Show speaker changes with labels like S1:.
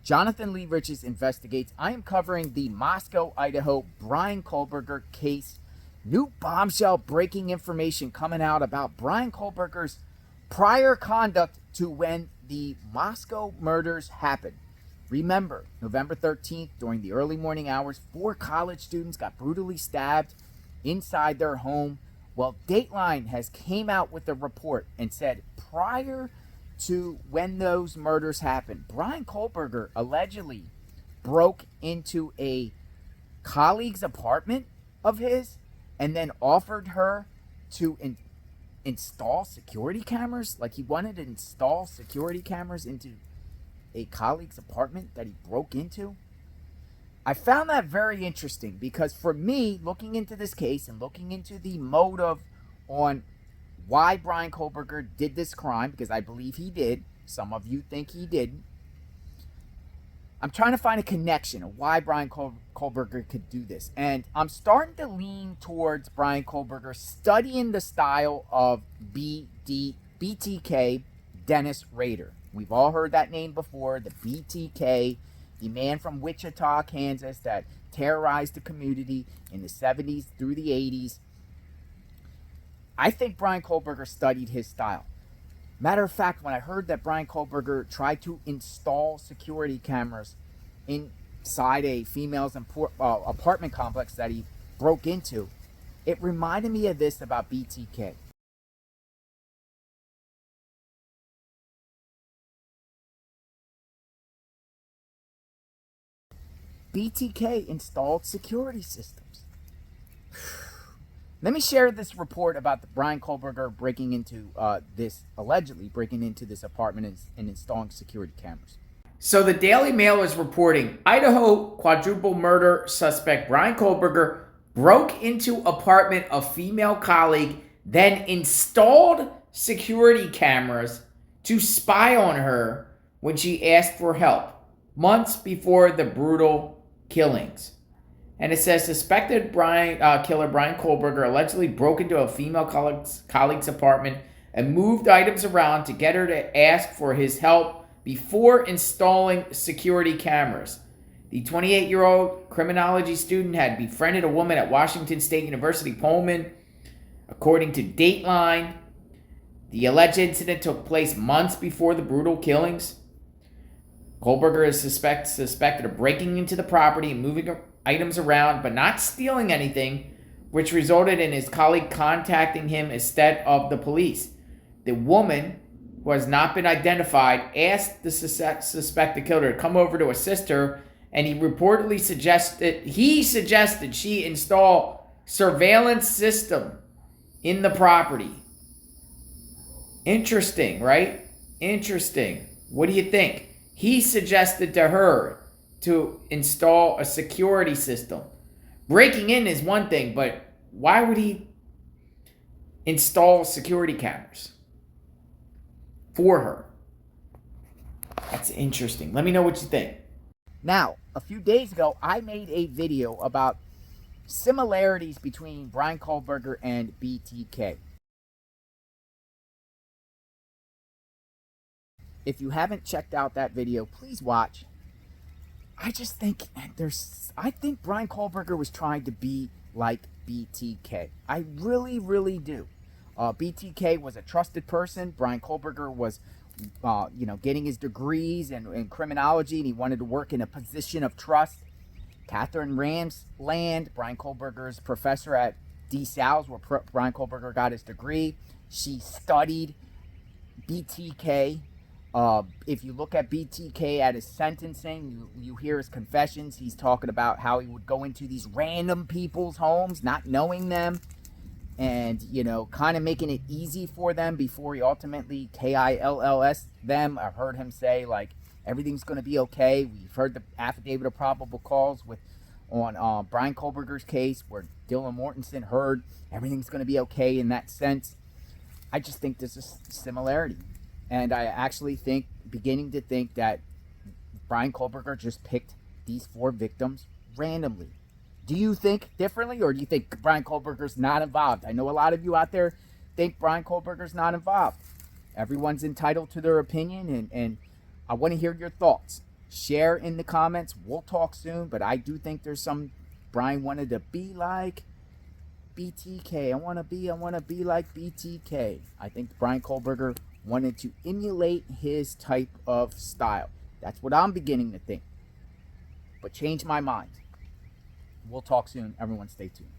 S1: Jonathan Lee Riches investigates. I am covering the Moscow, Idaho Bryan Kohberger case. New bombshell breaking information coming out about Bryan Kohberger's prior conduct to when the Moscow murders happened. Remember, November 13th, during the early morning hours, 4 college students got brutally stabbed inside their home. Well, Dateline has came out with a report and said prior to when those murders happened, Bryan Kohberger allegedly broke into a colleague's apartment of his and then offered her to install security cameras. Like, he wanted to install security cameras into a colleague's apartment that he broke into. I found that very interesting because for me, looking into this case and looking into the motive on why Bryan Kohberger did this crime, because I believe he did, some of you think he didn't, I'm trying to find a connection of why Bryan Kohberger could do this. And I'm starting to lean towards Bryan Kohberger studying the style of BTK, Dennis Rader. We've all heard that name before, the BTK, the man from Wichita, Kansas, that terrorized the community in the 70s through the 80s. I think Bryan Kohberger studied his style. Matter of fact, when I heard that Bryan Kohberger tried to install security cameras inside a female's apartment complex that he broke into, it reminded me of this about BTK. BTK installed security systems. Let me share this report about the Bryan Kohberger allegedly breaking into this apartment and installing security cameras. So the Daily Mail is reporting Idaho quadruple murder suspect Bryan Kohberger broke into apartment of female colleague, then installed security cameras to spy on her when she asked for help, months before the brutal killings. And it says suspected killer Bryan Kohberger allegedly broke into a female colleague's apartment and moved items around to get her to ask for his help before installing security cameras. The 28-year-old criminology student had befriended a woman at Washington State University, Pullman. According to Dateline, the alleged incident took place months before the brutal killings. Kohberger is suspected of breaking into the property and moving items around, but not stealing anything, which resulted in his colleague contacting him instead of the police. The woman, who has not been identified, asked the suspected killer to come over to assist her, and he reportedly suggested she install surveillance system in the property. Interesting, right? Interesting. What do you think? He suggested to her to install a security system. Breaking in is one thing, but why would he install security cameras for her? That's interesting. Let me know what you think. Now, a few days ago, I made a video about similarities between Bryan Kohberger and BTK. If you haven't checked out that video, please watch. I think Bryan Kohberger was trying to be like BTK. I really, really do. BTK was a trusted person. Bryan Kohberger was, getting his degrees in criminology, and he wanted to work in a position of trust. Catherine Ramsland, Bryan Kohberger's professor at DeSales, where Bryan Kohberger got his degree. She studied BTK. If you look at BTK at his sentencing, you hear his confessions. He's talking about how he would go into these random people's homes, not knowing them, and, kind of making it easy for them before he ultimately KILLS them. I've heard him say, like, everything's going to be okay. We've heard the affidavit of probable cause on Bryan Kohberger's case, where Dylan Mortensen heard everything's going to be okay in that sense. I just think there's a similarity. And I actually beginning to think that Bryan Kohberger just picked these 4 victims randomly. Do you think differently, or do you think Bryan Kohberger's not involved? I know a lot of you out there think Bryan Kohberger's not involved. Everyone's entitled to their opinion, and I want to hear your thoughts. Share in the comments. We'll talk soon, but I do think there's some Bryan wanted to be like BTK. I want to be like BTK. I think Bryan Kohberger wanted to emulate his type of style. That's what I'm beginning to think. But change my mind. We'll talk soon. Everyone stay tuned.